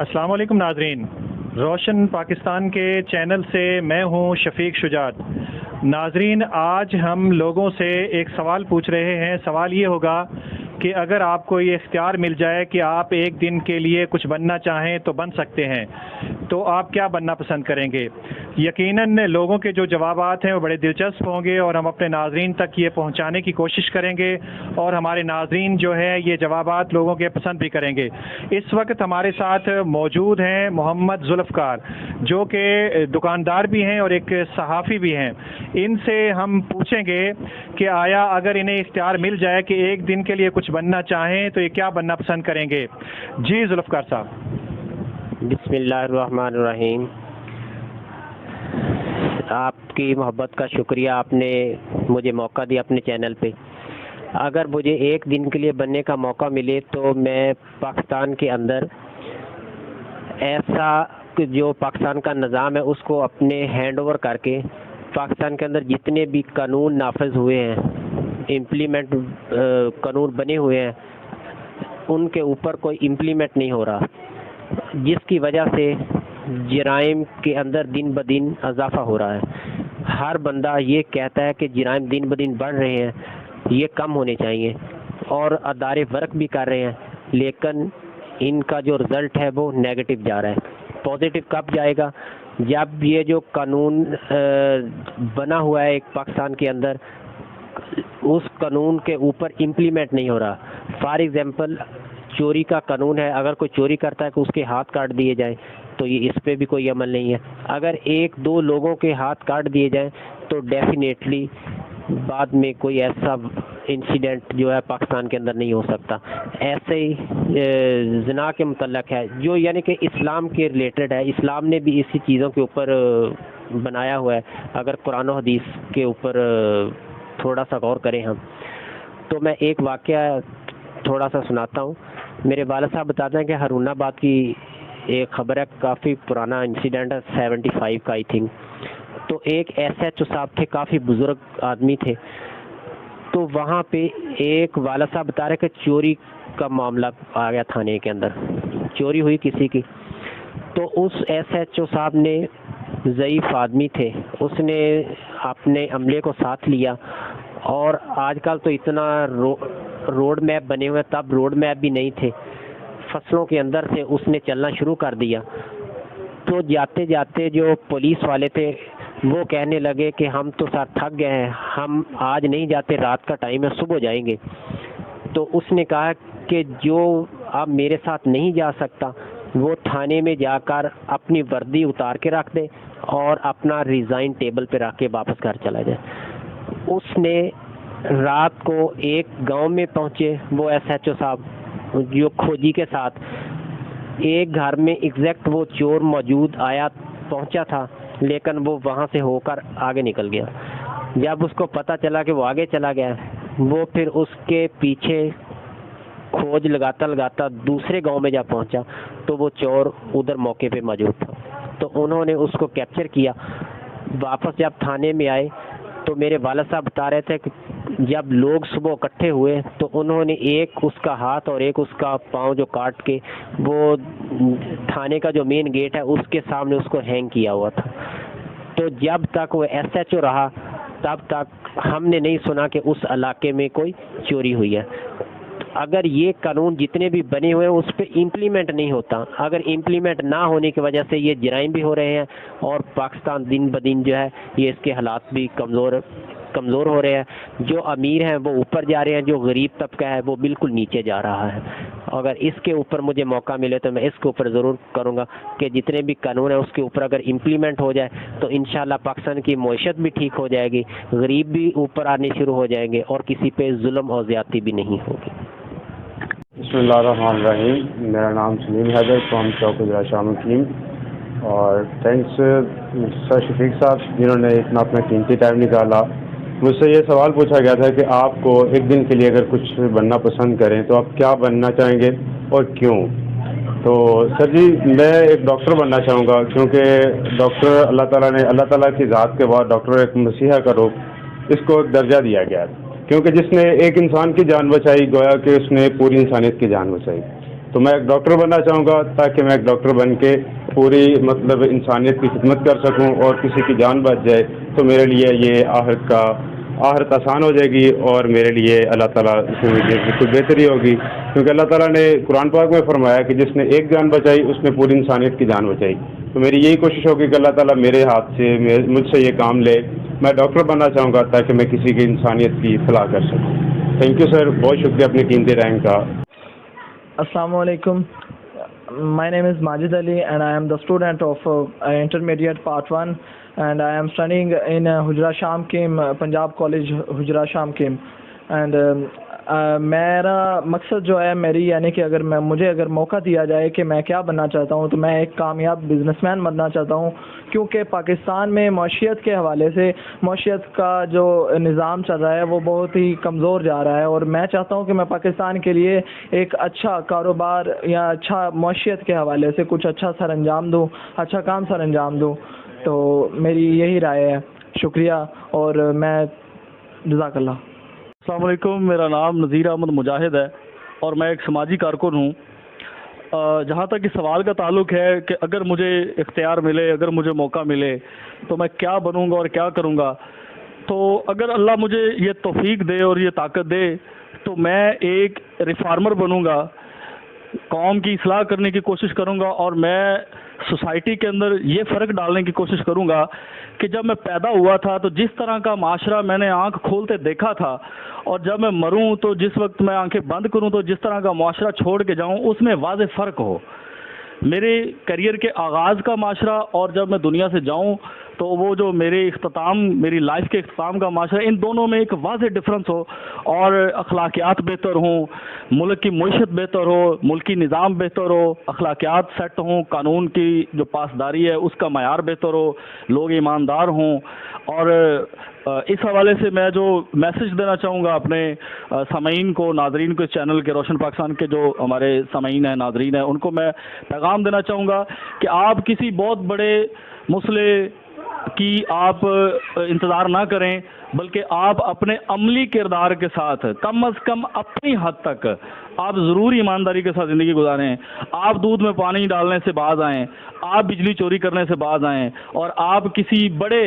السلام علیکم ناظرین، روشن پاکستان کے چینل سے میں ہوں شفیق شجاعت۔ ناظرین، آج ہم لوگوں سے ایک سوال پوچھ رہے ہیں۔ سوال یہ ہوگا کہ اگر آپ کو یہ اختیار مل جائے کہ آپ ایک دن کے لیے کچھ بننا چاہیں تو بن سکتے ہیں، تو آپ کیا بننا پسند کریں گے؟ یقیناً لوگوں کے جو جوابات ہیں وہ بڑے دلچسپ ہوں گے اور ہم اپنے ناظرین تک یہ پہنچانے کی کوشش کریں گے، اور ہمارے ناظرین جو ہے یہ جوابات لوگوں کے پسند بھی کریں گے۔ اس وقت ہمارے ساتھ موجود ہیں محمد ذوالفقار، جو کہ دکاندار بھی ہیں اور ایک صحافی بھی ہیں۔ ان سے ہم پوچھیں گے کہ آیا اگر انہیں اختیار مل جائے کہ ایک دن کے لیے کچھ بننا چاہیں تو یہ کیا بننا پسند کریں گے؟ جی ذوالفقار صاحب۔ بسم اللہ الرحمن الرحیم۔ آپ کی محبت کا شکریہ، آپ نے مجھے موقع دیا اپنے چینل پہ۔ اگر مجھے ایک دن کے لیے بننے کا موقع ملے تو میں پاکستان کے اندر ایسا جو پاکستان کا نظام ہے اس کو اپنے ہینڈ اوور کر کے پاکستان کے اندر جتنے بھی قانون نافذ ہوئے ہیں، امپلیمنٹ قانون بنے ہوئے ہیں، ان کے اوپر کوئی امپلیمنٹ نہیں ہو رہا، جس کی وجہ سے جرائم کے اندر دن بدن اضافہ ہو رہا ہے۔ ہر بندہ یہ کہتا ہے کہ جرائم دن بدن بڑھ رہے ہیں، یہ کم ہونے چاہیے، اور ادارے ورک بھی کر رہے ہیں، لیکن ان کا جو رزلٹ ہے وہ نیگیٹو جا رہا ہے۔ پازیٹیو کب جائے گا؟ جب یہ جو قانون بنا ہوا ہے ایک پاکستان کے اندر، اس قانون کے اوپر امپلیمنٹ نہیں ہو رہا۔ فار ایگزامپل، چوری کا قانون ہے، اگر کوئی چوری کرتا ہے کہ اس کے ہاتھ کاٹ دیے جائیں تو یہ اس پہ بھی کوئی عمل نہیں ہے۔ اگر ایک دو لوگوں کے ہاتھ کاٹ دیے جائیں تو ڈیفینیٹلی بعد میں کوئی ایسا انسیڈنٹ جو ہے پاکستان کے اندر نہیں ہو سکتا۔ ایسے ہی زنا کے متعلق ہے، جو یعنی کہ اسلام کے ریلیٹڈ ہے، اسلام نے بھی اسی چیزوں کے اوپر بنایا ہوا ہے۔ اگر قرآن و حدیث کے اوپر تھوڑا سا غور کریں ہم، تو میں ایک واقعہ تھوڑا سا سناتا ہوں۔ میرے والد صاحب بتاتے ہیں کہ ہارون آباد کی ایک خبر ہے، کافی پرانا انسیڈنٹ ہے، 75 کا آئی تھنک۔ تو ایک ایس ایچ او صاحب تھے، کافی بزرگ آدمی تھے، تو وہاں پہ ایک والد صاحب بتا رہے کہ چوری کا معاملہ آ گیا تھانے کے اندر، چوری ہوئی کسی کی۔ تو اس ایس ایچ او صاحب نے، ضعیف آدمی تھے، اس نے اپنے عملے کو ساتھ لیا، اور آج کل تو اتنا روڈ میپ بنے ہوئے، تب روڈ میپ بھی نہیں تھے، فصلوں کے اندر سے اس نے چلنا شروع کر دیا۔ تو جاتے جاتے جو پولیس والے تھے وہ کہنے لگے کہ ہم تو سر تھک گئے ہیں، ہم آج نہیں جاتے، رات کا ٹائم ہے، صبح جائیں گے۔ تو اس نے کہا کہ جو اب میرے ساتھ نہیں جا سکتا وہ تھانے میں جا کر اپنی وردی اتار کے رکھ دے اور اپنا ریزائن ٹیبل پہ رکھ کے واپس گھر چلا جائے۔ اس نے رات کو ایک گاؤں میں پہنچے، وہ ایس ایچ او صاحب جو کھوجی کے ساتھ، ایک گھر میں ایگزیکٹ وہ چور موجود آیا، پہنچا تھا، لیکن وہ وہاں سے ہو کر آگے نکل گیا۔ جب اس کو پتہ چلا کہ وہ آگے چلا گیا، وہ پھر اس کے پیچھے کھوج لگاتا لگاتا دوسرے گاؤں میں جب پہنچا تو وہ چور ادھر موقع پہ موجود تھا۔ تو انہوں نے اس کو کیپچر کیا۔ واپس جب تھانے میں آئے تو میرے والد صاحب بتا رہے تھے کہ جب لوگ صبح اکٹھے ہوئے تو انہوں نے ایک اس کا ہاتھ اور ایک اس کا پاؤں جو کاٹ کے وہ تھانے کا جو مین گیٹ ہے اس کے سامنے اس کو ہینگ کیا ہوا تھا۔ تو جب تک وہ ایس ایچ او رہا تب تک ہم نے نہیں سنا کہ اس علاقے میں کوئی چوری ہوئی ہے۔ اگر یہ قانون جتنے بھی بنے ہوئے ہیں اس پہ امپلیمنٹ نہیں ہوتا، اگر امپلیمنٹ نہ ہونے کی وجہ سے یہ جرائم بھی ہو رہے ہیں، اور پاکستان دن بدن جو ہے یہ اس کے حالات بھی کمزور ہو رہے ہیں۔ جو امیر ہیں وہ اوپر جا رہے ہیں، جو غریب طبقہ ہے وہ بالکل نیچے جا رہا ہے۔ اگر اس کے اوپر مجھے موقع ملے تو میں اس کے اوپر ضرور کروں گا کہ جتنے بھی قانون ہیں اس کے اوپر اگر امپلیمنٹ ہو جائے تو انشاءاللہ پاکستان کی معیشت بھی ٹھیک ہو جائے گی، غریب بھی اوپر آنے شروع ہو جائیں گے، اور کسی پہ ظلم اور زیادتی بھی نہیں ہوگی۔ بسم اللہ الرحمن الرحیم۔ میرا نام سلیم حیدر، فرام چوک ضلع شاہ مقیم، اور تھینکس سر شفیق صاحب جنہوں نے اتنا اپنا قیمتی ٹائم نکالا۔ مجھ سے یہ سوال پوچھا گیا تھا کہ آپ کو ایک دن کے لیے اگر کچھ بننا پسند کریں تو آپ کیا بننا چاہیں گے اور کیوں؟ تو سر جی، میں ایک ڈاکٹر بننا چاہوں گا، کیونکہ ڈاکٹر اللہ تعالیٰ کی ذات کے بعد ڈاکٹر ایک مسیحا کا روپ، اس کو ایک درجہ دیا گیا ہے، کیونکہ جس نے ایک انسان کی جان بچائی گویا کہ اس نے پوری انسانیت کی جان بچائی۔ تو میں ایک ڈاکٹر بننا چاہوں گا تاکہ میں ایک ڈاکٹر بن کے پوری مطلب انسانیت کی خدمت کر سکوں اور کسی کی جان بچ جائے تو میرے لیے یہ آخرت آسان ہو جائے گی اور میرے لیے اللہ تعالیٰ اس میں بالکل بہتری ہوگی، کیونکہ اللہ تعالیٰ نے قرآن پاک میں فرمایا کہ جس نے ایک جان بچائی اس نے پوری انسانیت کی جان بچائی۔ تو میری یہی کوشش ہوگی کہ اللہ تعالیٰ میرے ہاتھ سے مجھ سے یہ کام لے، میں ڈاکٹر بننا چاہوں گا تاکہ میں کسی کی انسانیت کی فلاح کر سکوں۔ تھینک یو سر، بہت شکریہ اپنی قیمتی ٹائم کا۔ Assalamu alaikum. My name is Majid Ali and I am the student of intermediate part 1 and I am studying in Hujra Shamkim, Punjab College Hujra Shamkim and میرا مقصد جو ہے میری یعنی کہ مجھے اگر موقع دیا جائے کہ میں کیا بننا چاہتا ہوں تو میں ایک کامیاب بزنس مین بننا چاہتا ہوں، کیونکہ پاکستان میں معیشت کے حوالے سے معیشت کا جو نظام چل رہا ہے وہ بہت ہی کمزور جا رہا ہے، اور میں چاہتا ہوں کہ میں پاکستان کے لیے ایک اچھا کاروبار یا اچھا معیشت کے حوالے سے کچھ اچھا سر انجام دوں، اچھا کام سر انجام دوں۔ تو میری یہی رائے ہے، شکریہ اور میں جزاک اللہ۔ السلام علیکم، میرا نام نذیر احمد مجاہد ہے اور میں ایک سماجی کارکن ہوں۔ جہاں تک اس سوال کا تعلق ہے کہ اگر مجھے اختیار ملے، اگر مجھے موقع ملے تو میں کیا بنوں گا اور کیا کروں گا، تو اگر اللہ مجھے یہ توفیق دے اور یہ طاقت دے تو میں ایک ریفارمر بنوں گا، قوم کی اصلاح کرنے کی کوشش کروں گا، اور میں سوسائٹی کے اندر یہ فرق ڈالنے کی کوشش کروں گا کہ جب میں پیدا ہوا تھا تو جس طرح کا معاشرہ میں نے آنکھ کھولتے دیکھا تھا، اور جب میں مروں تو جس وقت میں آنکھیں بند کروں تو جس طرح کا معاشرہ چھوڑ کے جاؤں اس میں واضح فرق ہو۔ میرے کیریئر کے آغاز کا معاشرہ اور جب میں دنیا سے جاؤں تو وہ جو میری لائف کے اختتام کا معاشرہ، ان دونوں میں ایک واضح ڈفرنس ہو، اور اخلاقیات بہتر ہوں، ملک کی معیشت بہتر ہو، ملکی نظام بہتر ہو، اخلاقیات سیٹ ہوں، قانون کی جو پاسداری ہے اس کا معیار بہتر ہو، لوگ ایماندار ہوں۔ اور اس حوالے سے میں جو میسج دینا چاہوں گا اپنے سامعین کو، ناظرین کو، اس چینل کے روشن پاکستان کے جو ہمارے سامعین ہیں، ناظرین ہیں، ان کو میں پیغام دینا چاہوں گا کہ آپ کسی بہت بڑے مسئلے کی آپ انتظار نہ کریں، بلکہ آپ اپنے عملی کردار کے ساتھ کم از کم اپنی حد تک آپ ضرور ایمانداری کے ساتھ زندگی گزاریں۔ آپ دودھ میں پانی ڈالنے سے باز آئیں، آپ بجلی چوری کرنے سے باز آئیں، اور آپ کسی بڑے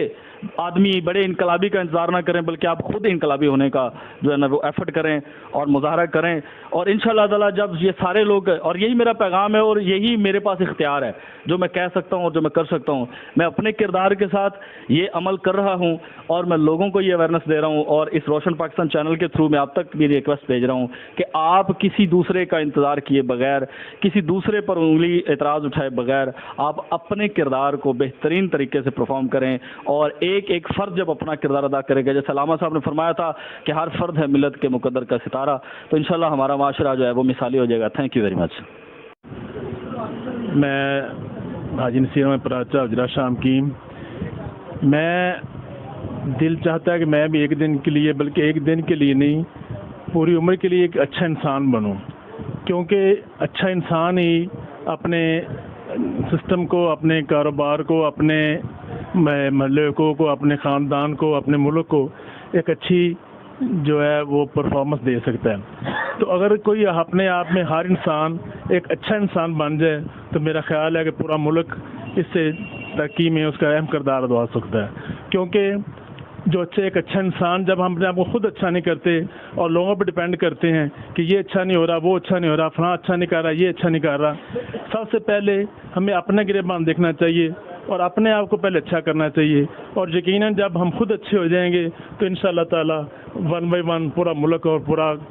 بڑے انقلابی کا انتظار نہ کریں، بلکہ آپ خود انقلابی ہونے کا جو ہے نا وہ ایفرٹ کریں اور مظاہرہ کریں۔ اور انشاءاللہ تعالیٰ جب یہ سارے لوگ، اور یہی میرا پیغام ہے اور یہی میرے پاس اختیار ہے جو میں کہہ سکتا ہوں اور جو میں کر سکتا ہوں، میں اپنے کردار کے ساتھ یہ عمل کر رہا ہوں اور میں لوگوں کو یہ اویئرنیس دے رہا ہوں، اور اس روشن پاکستان چینل کے تھرو میں آپ تک بھی ریکویسٹ بھیج رہا ہوں کہ آپ کسی دوسرے کا انتظار کیے بغیر، کسی دوسرے پر انگلی اعتراض اٹھائے بغیر آپ اپنے کردار کو بہترین طریقے سے پرفارم کریں، اور ایک فرد جب اپنا کردار ادا کرے گا، جیسے علامہ صاحب نے فرمایا تھا کہ ہر فرد ہے ملت کے مقدر کا ستارہ، تو انشاءاللہ ہمارا معاشرہ جو ہے وہ مثالی ہو جائے گا۔ Thank you very much. میں حاجی نصیر احمد پراچا حجرہ شامکیم۔ میں دل چاہتا ہے کہ میں بھی ایک دن کے لیے، بلکہ ایک دن کے لیے نہیں، پوری عمر کے لیے ایک اچھا انسان بنوں، کیونکہ اچھا انسان ہی اپنے سسٹم کو، اپنے کاروبار کو، اپنے محلے کو، اپنے خاندان کو، اپنے ملک کو ایک اچھی جو ہے وہ پرفارمنس دے سکتا ہے۔ تو اگر کوئی اپنے آپ میں ہر انسان ایک اچھا انسان بن جائے تو میرا خیال ہے کہ پورا ملک اس سے ترقی میں اس کا اہم کردار ادا سکتا ہے، کیونکہ جو ایک اچھا انسان، جب ہم اپنے آپ کو خود اچھا نہیں کرتے اور لوگوں پہ ڈیپینڈ کرتے ہیں کہ یہ اچھا نہیں ہو رہا، وہ اچھا نہیں ہو رہا، فلاں اچھا نہیں کر رہا، یہ اچھا نہیں کر رہا، سب سے پہلے ہمیں اپنا گریبان دیکھنا چاہیے اور اپنے آپ کو پہلے اچھا کرنا چاہیے، اور یقیناً جب ہم خود اچھے ہو جائیں گے تو انشاءاللہ تعالیٰ 1 by 1 پورا ملک اور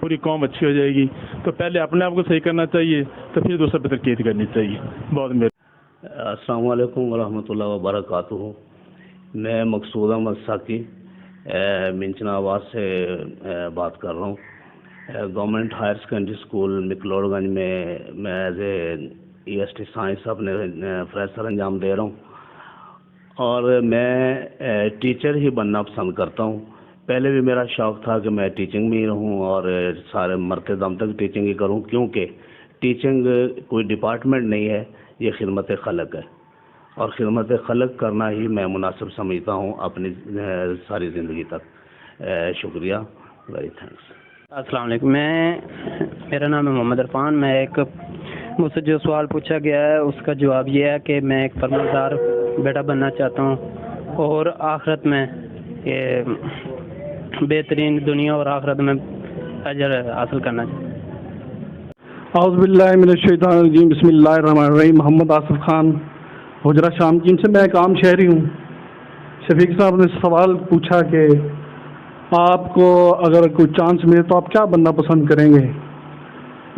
پوری قوم اچھی ہو جائے گی۔ تو پہلے اپنے آپ کو صحیح کرنا چاہیے تو پھر دوسرے پہ تنقید کرنی چاہیے۔ بہت السلام علیکم ورحمۃ اللہ وبرکاتہ۔ میں مقصود احمد ساکی منچنا آباد سے بات کر رہا ہوں۔ گورنمنٹ ہائر سیکنڈری اسکول مکلوڑ گنج میں ایز اے EST سائنس اپنے فریشر انجام دے رہا ہوں، اور میں ٹیچر ہی بننا پسند کرتا ہوں۔ پہلے بھی میرا شوق تھا کہ میں ٹیچنگ میں ہی رہوں اور سارے مرتے دم تک ٹیچنگ ہی کروں، کیونکہ ٹیچنگ کوئی ڈپارٹمنٹ نہیں ہے، یہ خدمت خلق ہے، اور خدمت خلق کرنا ہی میں مناسب سمجھتا ہوں اپنی ساری زندگی تک۔ شکریہ، ویری تھینکس۔ السلام علیکم، میرا نام ہے محمد عرفان، میں ایک مجھ سے جو سوال پوچھا گیا ہے اس کا جواب یہ ہے کہ میں ایک فرماندار بیٹا بننا چاہتا ہوں اور آخرت میں یہ بہترین دنیا اور آخرت میں اجر حاصل کرنا چاہتا ہوں۔ اعوذ باللہ من الشیطان الرجیم، بسم اللہ الرحمن الرحیم۔ محمد آصف خان، حجرہ شام کیم سے، میں ایک عام شہری ہوں۔ شفیق صاحب نے سوال پوچھا کہ آپ کو اگر کوئی چانس ملے تو آپ کیا بننا پسند کریں گے؟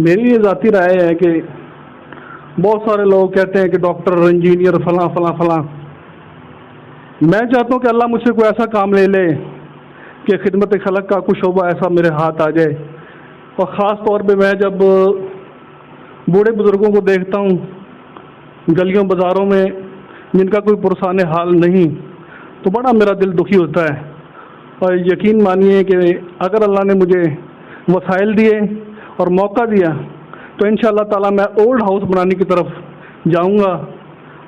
میری یہ ذاتی رائے ہے کہ بہت سارے لوگ کہتے ہیں کہ ڈاکٹر، انجینئر، فلاں فلاں فلاں۔ میں چاہتا ہوں کہ اللہ مجھ سے کوئی ایسا کام لے لے کہ خدمت خلق کا کوئی شعبہ ایسا میرے ہاتھ آ جائے، اور خاص طور پہ میں جب بوڑھے بزرگوں کو دیکھتا ہوں گلیوں بازاروں میں جن کا کوئی پرسان حال نہیں، تو بڑا میرا دل دکھی ہوتا ہے۔ اور یقین مانیے کہ اگر اللہ نے مجھے وسائل دیے اور موقع دیا تو انشاءاللہ تعالیٰ میں اولڈ ہاؤس بنانے کی طرف جاؤں گا۔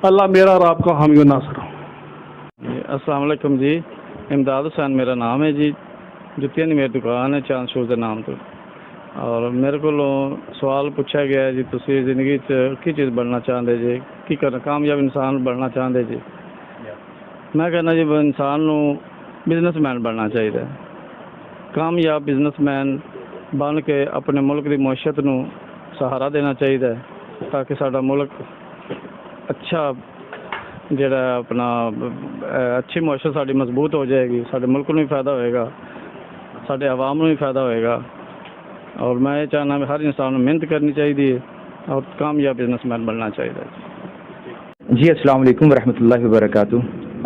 اللہ میرا اور آپ کا حامی و ناصر ہو۔ السلام علیکم جی، امداد حسین میرا نام ہے جی، جتیاں دی میری دکان ہے چاند شوز کے نام تو، اور میرے کو سوال پوچھا گیا ہے جی تسی زندگی کی چیز بننا چاہتے جی، کی کرنا کامیاب انسان بننا چاہتے جی؟ میں کہنا جی انسان نو بزنس مین بننا چاہیے، کامیاب بزنس مین بن کے اپنے ملک کی معیشت نو سہارا دینا چاہیے تاکہ ساڈا ملک اچھا جڑا اپنا اچھی معیشت ساری مضبوط ہو جائے گی، سارے ملک نو بھی فائدہ ہوئے گا، سارے عوام نو بھی فائدہ ہوئے گا۔ اور میں یہ چاہنا کہ ہر انسان کو محنت کرنی چاہیے اور کامیاب بزنس مین بننا چاہیے۔ جی السلام علیکم ورحمۃ اللہ وبرکاتہ۔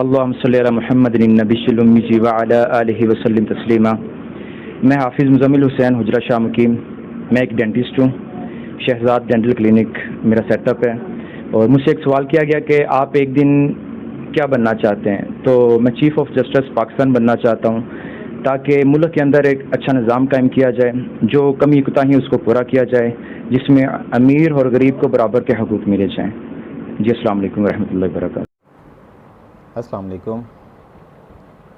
اللہم صلی علی محمد النبی المی وعلی آلہ وسلم تسلیما۔ میں حافظ مزمل حسین، حجرہ شاہ مقیم۔ میں ایک ڈینٹسٹ ہوں، شہزاد ڈینٹل کلینک میرا سیٹ اپ ہے، اور مجھ سے ایک سوال کیا گیا کہ آپ ایک دن کیا بننا چاہتے ہیں؟ تو میں چیف آف جسٹس پاکستان بننا چاہتا ہوں تاکہ ملک کے اندر ایک اچھا نظام قائم کیا جائے، جو کمی کوتاہی اس کو پورا کیا جائے، جس میں امیر اور غریب کو برابر کے حقوق ملے جائیں۔ جی السلام علیکم ورحمۃ اللہ وبرکاتہ۔ السلام علیکم،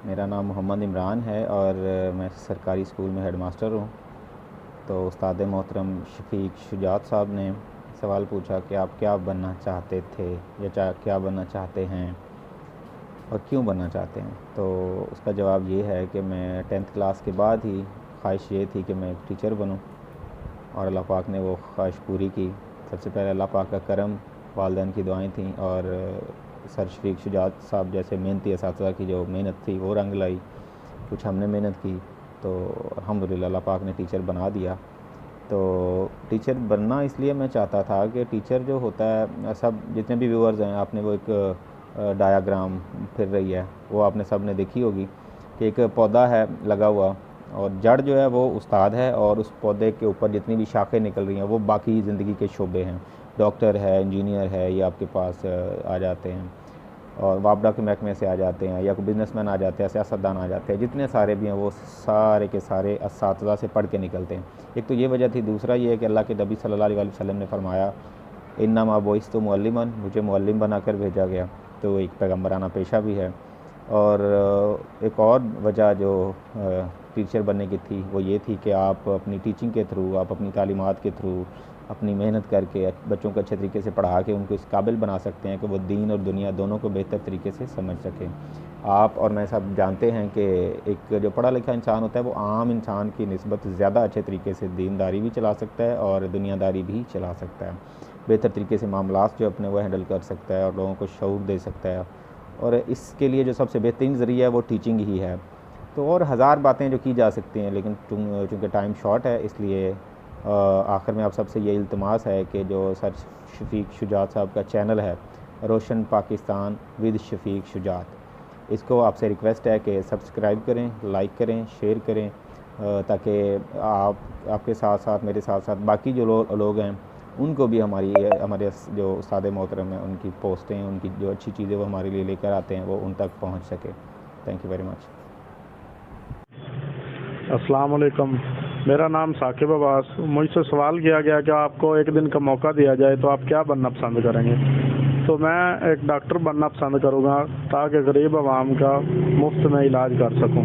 میرا نام محمد عمران ہے اور میں سرکاری اسکول میں ہیڈ ماسٹر ہوں۔ تو استاد محترم شفیق شجاعت صاحب نے سوال پوچھا کہ آپ کیا بننا چاہتے تھے یا کیا بننا چاہتے ہیں اور کیوں بننا چاہتے ہیں؟ تو اس کا جواب یہ ہے کہ میں 10th کلاس کے بعد ہی خواہش یہ تھی کہ میں ایک ٹیچر بنوں، اور اللہ پاک نے وہ خواہش پوری کی۔ سب سے پہلے اللہ پاک کا کرم، والدین کی دعائیں تھیں، اور سر شفیق شجاعت صاحب جیسے محنتی اساتذہ کی جو محنت تھی وہ رنگ لائی۔ کچھ ہم نے محنت کی تو الحمدللہ اللہ پاک نے ٹیچر بنا دیا۔ تو ٹیچر بننا اس لیے میں چاہتا تھا کہ ٹیچر جو ہوتا ہے، سب جتنے بھی ویورز ہیں، آپ نے وہ ایک ڈایاگرام پھر رہی ہے، وہ آپ نے سب نے دیکھی ہوگی کہ ایک پودا ہے لگا ہوا، اور جڑ جو ہے وہ استاد ہے، اور اس پودے کے اوپر جتنی بھی شاخیں نکل رہی ہیں وہ باقی زندگی کے شعبے ہیں، ڈاکٹر ہے، انجینئر ہے، یہ آپ کے پاس آ جاتے ہیں، اور وابڈا کے محکمے سے آ جاتے ہیں، یا کوئی بزنس مین آ جاتے ہیں، سیاستدان آ جاتے ہیں، جتنے سارے بھی ہیں وہ سارے کے سارے اساتذہ سے پڑھ کے نکلتے ہیں۔ ایک تو یہ وجہ تھی، دوسرا یہ ہے کہ اللہ کے نبی صلی اللہ علیہ وسلم نے فرمایا انما بعثت معلما، مجھے معلم بنا کر بھیجا گیا، تو ایک پیغمبرانہ پیشہ بھی ہے۔ اور ایک اور وجہ جو ٹیچر بننے کی تھی وہ یہ تھی کہ آپ اپنی ٹیچنگ کے تھرو، آپ اپنی تعلیمات کے تھرو، اپنی محنت کر کے بچوں کو اچھے طریقے سے پڑھا کے ان کو اس قابل بنا سکتے ہیں کہ وہ دین اور دنیا دونوں کو بہتر طریقے سے سمجھ سکیں۔ آپ اور میں سب جانتے ہیں کہ ایک جو پڑھا لکھا انسان ہوتا ہے وہ عام انسان کی نسبت زیادہ اچھے طریقے سے دینداری بھی چلا سکتا ہے اور دنیا داری بھی چلا سکتا ہے، بہتر طریقے سے معاملات جو اپنے وہ ہینڈل کر سکتا ہے اور لوگوں کو شعور دے سکتا ہے، اور اس کے لیے جو سب سے بہترین ذریعہ ہے وہ ٹیچنگ ہی ہے۔ تو اور ہزار باتیں جو کی جا سکتی ہیں، لیکن چونکہ ٹائم شارٹ ہے اس لیے آخر میں آپ سب سے یہ التماس ہے کہ جو سر شفیق شجاعت صاحب کا چینل ہے روشن پاکستان ود شفیق شجاعت، اس کو آپ سے ریکویسٹ ہے کہ سبسکرائب کریں، لائک کریں، شیئر کریں، تاکہ آپ کے ساتھ ساتھ میرے ساتھ ساتھ باقی جو لوگ ہیں ان کو بھی ہمارے جو استاد محترم ہیں ان کی پوسٹیں، ان کی جو اچھی چیزیں وہ ہمارے لیے لے کر آتے ہیں وہ ان تک پہنچ سکے۔ تھینک یو ویری مچ۔ السلام علیکم، میرا نام ثاقب عباس۔ مجھ سے سوال کیا گیا کہ آپ کو ایک دن کا موقع دیا جائے تو آپ کیا بننا پسند کریں گے؟ تو میں ایک ڈاکٹر بننا پسند کروں گا تاکہ غریب عوام کا مفت میں علاج کر سکوں۔